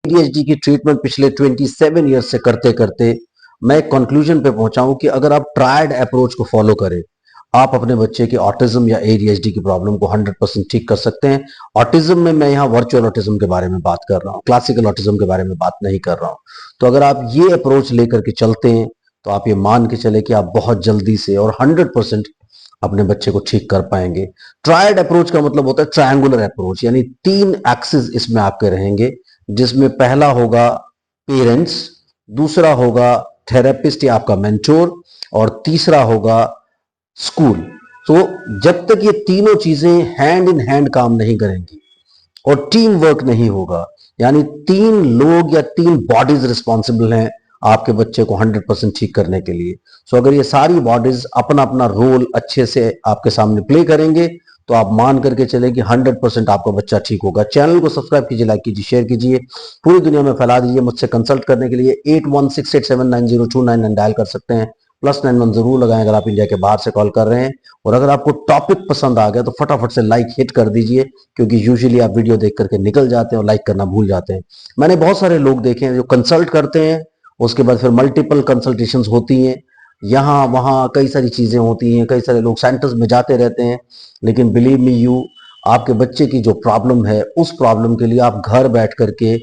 ADHD की treatment पिछले 27 years से करते करते मैं एक कंक्लूजन पे पहुंचा हूं कि अगर आप ट्रायड अप्रोच को फॉलो करें, आप अपने बच्चे के ऑटिज्म या एडीएचडी की प्रॉब्लम को 100% ठीक कर सकते हैं। ऑटिज्म में मैं यहाँ वर्चुअल ऑटिज्म के बारे में बात कर रहा हूँ, क्लासिकल ऑटिज्म के बारे में बात नहीं कर रहा हूँ। तो अगर आप ये अप्रोच लेकर के चलते हैं तो आप ये मान के चले कि आप बहुत जल्दी से और 100% अपने बच्चे को ठीक कर पाएंगे। ट्रायड अप्रोच का मतलब होता है ट्रायंगुलर अप्रोच, यानी 3 एक्सिस इसमें आपके रहेंगे, जिसमें पहला होगा पेरेंट्स, दूसरा होगा थेरेपिस्ट या आपका मेंटोर, और तीसरा होगा स्कूल। तो जब तक ये तीनों चीजें हैंड इन हैंड काम नहीं करेंगी और टीम वर्क नहीं होगा, यानी 3 लोग या 3 बॉडीज रिस्पॉन्सिबल हैं आपके बच्चे को 100% ठीक करने के लिए। सो अगर ये सारी बॉडीज अपना अपना रोल अच्छे से आपके सामने प्ले करेंगे तो आप मान करके चले कि 100% आपका बच्चा ठीक होगा। चैनल को सब्सक्राइब कीजिए, लाइक कीजिए, शेयर कीजिए, पूरी दुनिया में फैला दीजिए। मुझसे कंसल्ट करने के लिए 8168790299 डायल कर सकते हैं। +91 जरूर लगाएं अगर आप इंडिया के बाहर से कॉल कर रहे हैं। और अगर आपको टॉपिक पसंद आ गया तो फटाफट से लाइक हिट कर दीजिए, क्योंकि यूजुअली आप वीडियो देख करके निकल जाते हैं और लाइक करना भूल जाते हैं। मैंने बहुत सारे लोग देखे हैं जो कंसल्ट करते हैं, उसके बाद फिर मल्टीपल कंसल्टेशंस होती हैं, यहाँ वहाँ कई सारी चीजें होती हैं, कई सारे लोग सेंटर्स में जाते रहते हैं, लेकिन बिलीव मी यू, आपके बच्चे की जो प्रॉब्लम है उस प्रॉब्लम के लिए आप घर बैठ करके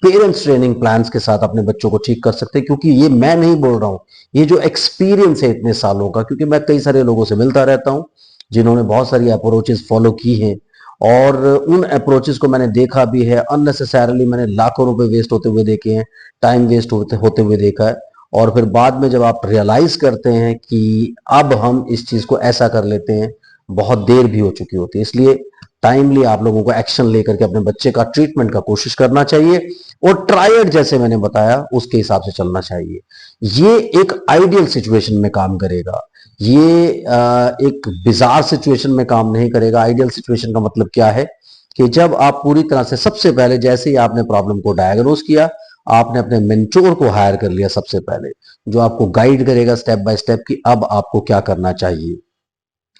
पेरेंट्स ट्रेनिंग प्लान्स के साथ अपने बच्चों को ठीक कर सकते हैं। क्योंकि ये मैं नहीं बोल रहा हूं, ये जो एक्सपीरियंस है इतने सालों का, क्योंकि मैं कई सारे लोगों से मिलता रहता हूं जिन्होंने बहुत सारी अप्रोचेस फॉलो की हैं, और उन अप्रोचेस को मैंने देखा भी है। अननेसेसरली मैंने लाखों रुपए वेस्ट होते हुए देखे हैं, टाइम वेस्ट होते हुए देखा है। और फिर बाद में जब आप रियलाइज करते हैं कि अब हम इस चीज को ऐसा कर लेते हैं, बहुत देर भी हो चुकी होती है। इसलिए टाइमली आप लोगों को एक्शन लेकर के अपने बच्चे का ट्रीटमेंट का कोशिश करना चाहिए, और ट्रायड जैसे मैंने बताया उसके हिसाब से चलना चाहिए। ये एक आइडियल सिचुएशन में काम करेगा, ये एक बिजार सिचुएशन में काम नहीं करेगा। आइडियल सिचुएशन का मतलब क्या है कि जब आप पूरी तरह से, सबसे पहले जैसे ही आपने प्रॉब्लम को डायग्नोज किया, आपने अपने मेंटोर को हायर कर लिया सबसे पहले, जो आपको गाइड करेगा स्टेप बाय स्टेप कि अब आपको क्या करना चाहिए।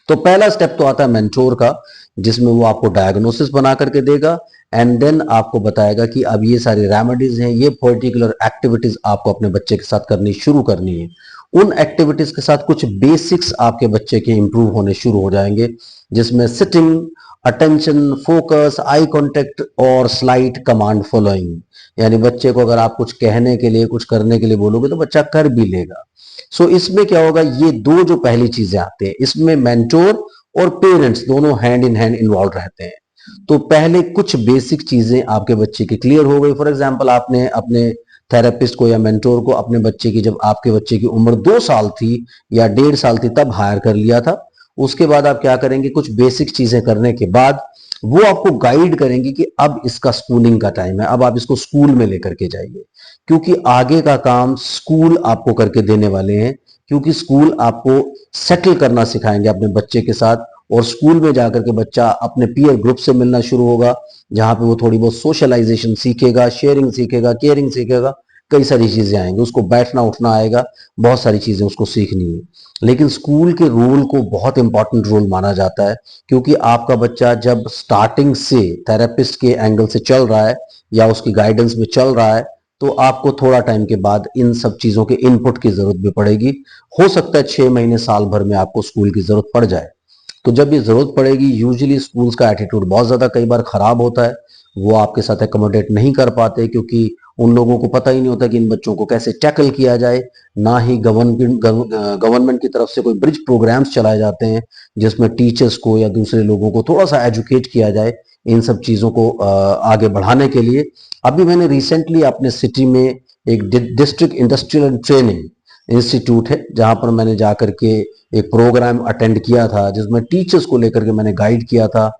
तो पहला स्टेप तो आता है मेंटोर का, जिसमें वो आपको डायग्नोसिस बना करके देगा, एंड देन आपको बताएगा कि अब ये सारी रेमेडीज हैं, ये पर्टिकुलर एक्टिविटीज आपको अपने बच्चे के साथ करनी शुरू करनी है। उन एक्टिविटीज के साथ कुछ बेसिक्स आपके बच्चे के इंप्रूव होने शुरू हो जाएंगे, जिसमें sitting, attention, focus, eye contact और स्लाइट कमांड फॉलोइंग। यानी बच्चे को अगर आप कुछ कहने के लिए, कुछ करने के लिए बोलोगे तो बच्चा कर भी लेगा। सो इसमें क्या होगा, ये दो जो पहली चीजें आते हैं, इसमें मेंटोर और पेरेंट्स दोनों हैंड इन हैंड इन्वॉल्व रहते हैं। तो पहले कुछ बेसिक चीजें आपके बच्चे की क्लियर हो गई। फॉर एग्जांपल, आपने अपने थेरेपिस्ट को या मेंटोर को अपने बच्चे की, जब आपके बच्चे की उम्र 2 साल थी या 1.5 साल थी, तब हायर कर लिया था। उसके बाद आप क्या करेंगे, कुछ बेसिक चीजें करने के बाद वो आपको गाइड करेंगे कि अब इसका स्कूलिंग का टाइम है, अब आप इसको स्कूल में लेकर के जाइए। क्योंकि आगे का काम स्कूल आपको करके देने वाले हैं, क्योंकि स्कूल आपको सेटल करना सिखाएंगे अपने बच्चे के साथ। और स्कूल में जाकर के बच्चा अपने पीयर ग्रुप से मिलना शुरू होगा, जहां पे वो थोड़ी बहुत सोशलाइजेशन सीखेगा, शेयरिंग सीखेगा, केयरिंग सीखेगा, कई सारी चीजें आएंगी, उसको बैठना उठना आएगा, बहुत सारी चीजें उसको सीखनी है। लेकिन स्कूल के रोल को बहुत इंपॉर्टेंट रोल माना जाता है, क्योंकि आपका बच्चा जब स्टार्टिंग से थेरेपिस्ट के एंगल से चल रहा है या उसकी गाइडेंस में चल रहा है, तो आपको थोड़ा टाइम के बाद इन सब चीजों के इनपुट की जरूरत भी पड़ेगी। हो सकता है 6 महीने, साल भर में आपको स्कूल की जरूरत पड़ जाए। तो जब ये जरूरत पड़ेगी, यूजुअली स्कूल्स का एटीट्यूड बहुत ज्यादा कई बार खराब होता है, वो आपके साथ एकोमोडेट नहीं कर पाते, क्योंकि उन लोगों को पता ही नहीं होता कि इन बच्चों को कैसे टैकल किया जाए। ना ही गवर्नमेंट की तरफ से कोई ब्रिज प्रोग्राम्स चलाए जाते हैं, जिसमें टीचर्स को या दूसरे लोगों को थोड़ा सा एजुकेट किया जाए इन सब चीजों को आगे बढ़ाने के लिए। अभी मैंने रिसेंटली अपने सिटी में एक district industrial and training institute है, जहां पर मैंने जाकर के एक प्रोग्राम अटेंड किया था, जिसमें टीचर्स को लेकर के मैंने गाइड किया था।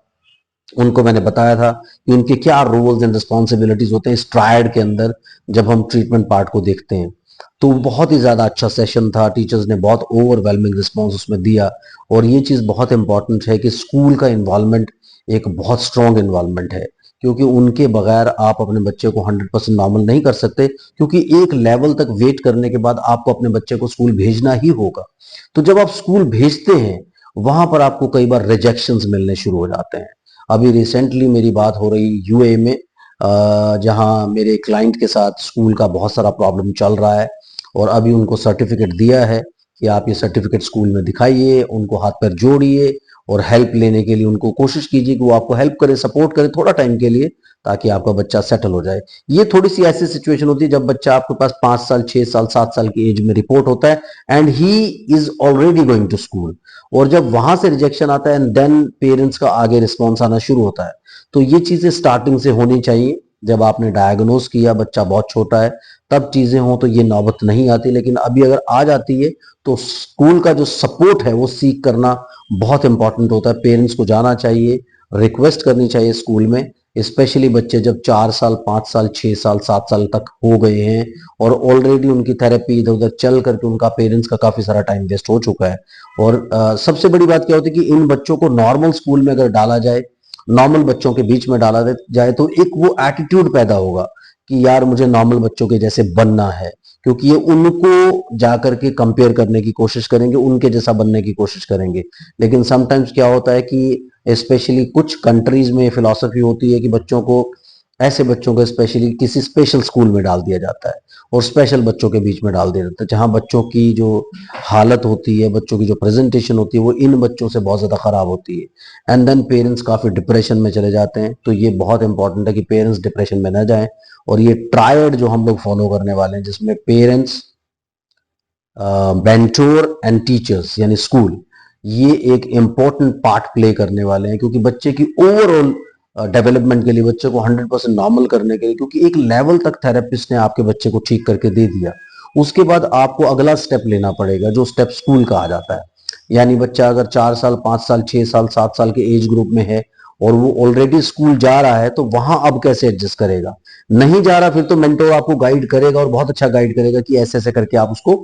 उनको मैंने बताया था कि उनके क्या रोल्स एंड रिस्पॉन्सिबिलिटीज होते हैं इस ट्रायड के अंदर, जब हम ट्रीटमेंट पार्ट को देखते हैं। तो बहुत ही ज्यादा अच्छा सेशन था, टीचर्स ने बहुत ओवरवेलमिंग रिस्पॉन्स उसमें दिया। और ये चीज बहुत इंपॉर्टेंट है कि स्कूल का इन्वॉल्वमेंट एक बहुत स्ट्रॉन्ग इन्वॉल्वमेंट है, क्योंकि उनके बगैर आप अपने बच्चे को 100% नॉर्मल नहीं कर सकते, क्योंकि एक लेवल तक वेट करने के बाद आपको अपने बच्चे को स्कूल भेजना ही होगा। तो जब आप स्कूल भेजते हैं, वहां पर आपको कई बार रिजेक्शंस मिलने शुरू हो जाते हैं। अभी रिसेंटली मेरी बात हो रही यूएई में, जहां मेरे क्लाइंट के साथ स्कूल का बहुत सारा प्रॉब्लम चल रहा है और अभी उनको सर्टिफिकेट दिया है कि आप ये सर्टिफिकेट स्कूल में दिखाइए, उनको हाथ पैर जोड़िए और हेल्प लेने के लिए उनको कोशिश कीजिए कि वो आपको हेल्प करे, सपोर्ट करे थोड़ा टाइम के लिए, ताकि आपका बच्चा सेटल हो जाए। ये थोड़ी सी ऐसी सिचुएशन होती है जब बच्चा आपके पास 5 साल 6 साल 7 साल की एज में रिपोर्ट होता है and he is already going to school, और जब वहां से रिजेक्शन आता है एंड देन पेरेंट्स का आगे रिस्पॉन्स आना शुरू होता है। तो ये चीजें स्टार्टिंग से होनी चाहिए। जब आपने डायग्नोस किया, बच्चा बहुत छोटा है, तब चीजें हो तो ये नौबत नहीं आती, लेकिन अभी अगर आ जाती है तो स्कूल का जो सपोर्ट है वो सीख करना बहुत इंपॉर्टेंट होता है। पेरेंट्स को जाना चाहिए, रिक्वेस्ट करनी चाहिए स्कूल में, स्पेशली बच्चे जब 4 साल 5 साल 6 साल 7 साल तक हो गए हैं और ऑलरेडी उनकी थेरेपी इधर उधर चल करके उनका पेरेंट्स का काफी सारा टाइम वेस्ट हो चुका है। और सबसे बड़ी बात क्या होती है कि इन बच्चों को नॉर्मल स्कूल में अगर डाला जाए, नॉर्मल बच्चों के बीच में डाला जाए, तो एक वो एटीट्यूड पैदा होगा कि यार मुझे नॉर्मल बच्चों के जैसे बनना है, क्योंकि ये उनको जाकर के कंपेयर करने की कोशिश करेंगे, उनके जैसा बनने की कोशिश करेंगे। लेकिन समटाइम्स क्या होता है कि स्पेशली कुछ कंट्रीज में फिलॉसफी होती है कि बच्चों को, ऐसे बच्चों को स्पेशली किसी स्पेशल स्कूल में डाल दिया जाता है और स्पेशल बच्चों के बीच में डाल दिया जाता है, जहां बच्चों की जो हालत होती है, बच्चों की जो प्रेजेंटेशन होती है, वो इन बच्चों से बहुत ज्यादा खराब होती है एंड देन पेरेंट्स काफी डिप्रेशन में चले जाते हैं। तो ये बहुत इंपॉर्टेंट है कि पेरेंट्स डिप्रेशन में न जाएं। और ये ट्रायड जो हम लोग फॉलो करने वाले हैं, जिसमें पेरेंट्स, मेंटोर एंड टीचर्स यानी स्कूल, ये एक इंपॉर्टेंट पार्ट प्ले करने वाले हैं, क्योंकि बच्चे की ओवरऑल डेवलपमेंट के लिए, बच्चे को 100% नॉर्मल करने के लिए, क्योंकि एक लेवल तक थेरेपिस्ट ने आपके बच्चे को ठीक करके दे दिया, उसके बाद आपको अगला स्टेप लेना पड़ेगा, जो स्टेप स्कूल का आ जाता है। यानी बच्चा अगर 4 साल 5 साल 6 साल 7 साल के एज ग्रुप में है और वो ऑलरेडी स्कूल जा रहा है, तो वहां अब कैसे एडजस्ट करेगा? नहीं जा रहा, फिर तो मेंटोर आपको गाइड करेगा और बहुत अच्छा गाइड करेगा कि ऐसे ऐसे करके आप उसको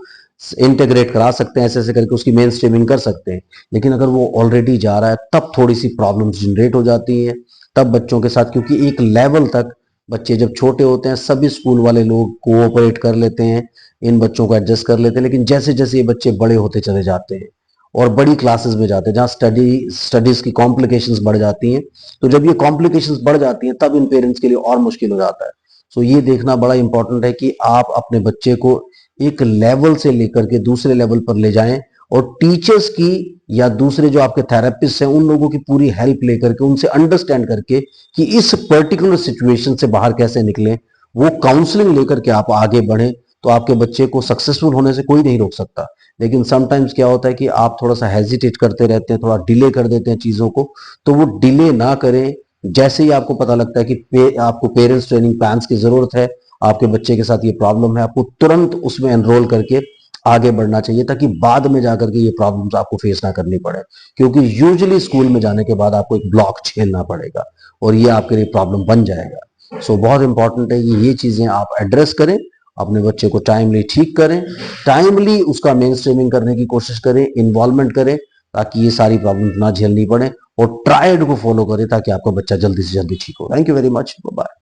इंटीग्रेट करा सकते हैं, ऐसे ऐसे करके उसकी मेन स्ट्रीमिंग कर सकते हैं। लेकिन अगर वो ऑलरेडी जा रहा है, तब थोड़ी सी प्रॉब्लम्स जनरेट हो जाती है तब बच्चों के साथ, क्योंकि एक लेवल तक बच्चे जब छोटे होते हैं सभी स्कूल वाले लोग कोऑपरेट कर लेते हैं, इन बच्चों को एडजस्ट कर लेते हैं। लेकिन जैसे जैसे ये बच्चे बड़े होते चले जाते हैं और बड़ी क्लासेस में जाते हैं, जहाँ स्टडीज की कॉम्प्लिकेशंस बढ़ जाती हैं, तो जब ये कॉम्प्लिकेशंस बढ़ जाती हैं तब इन पेरेंट्स के लिए और मुश्किल हो जाता है। सो ये देखना बड़ा इंपॉर्टेंट है कि आप अपने बच्चे को एक लेवल से लेकर के दूसरे लेवल पर ले जाएं और टीचर्स की या दूसरे जो आपके थेरेपिस्ट हैं उन लोगों की पूरी हेल्प लेकर के, उनसे अंडरस्टैंड करके कि इस पर्टिकुलर सिचुएशन से बाहर कैसे निकलें, वो काउंसलिंग लेकर के आप आगे बढ़ें, तो आपके बच्चे को सक्सेसफुल होने से कोई नहीं रोक सकता। लेकिन समटाइम्स क्या होता है कि आप थोड़ा सा हेजिटेट करते रहते हैं, थोड़ा डिले कर देते हैं चीजों को, तो वो डिले ना करें। जैसे ही आपको पता लगता है कि आपको पेरेंट्स ट्रेनिंग प्लान्स की जरूरत है, आपके बच्चे के साथ ये प्रॉब्लम है, आपको तुरंत उसमें एनरोल करके आगे बढ़ना चाहिए, ताकि बाद में जाकर के ये प्रॉब्लम्स आपको फेस ना करनी पड़े। क्योंकि यूजुअली स्कूल में जाने के बाद आपको एक ब्लॉक झेलना पड़ेगा और ये आपके लिए प्रॉब्लम बन जाएगा। सो बहुत इंपॉर्टेंट है कि ये चीजें आप एड्रेस करें, अपने बच्चे को टाइमली ठीक करें, टाइमली उसका मेन स्ट्रीमिंग करने की कोशिश करें, इन्वॉल्वमेंट करें, ताकि ये सारी प्रॉब्लम ना झेलनी पड़े, और ट्रायड को फॉलो करें ताकि आपका बच्चा जल्दी से जल्दी ठीक हो। Thank you very much, bye.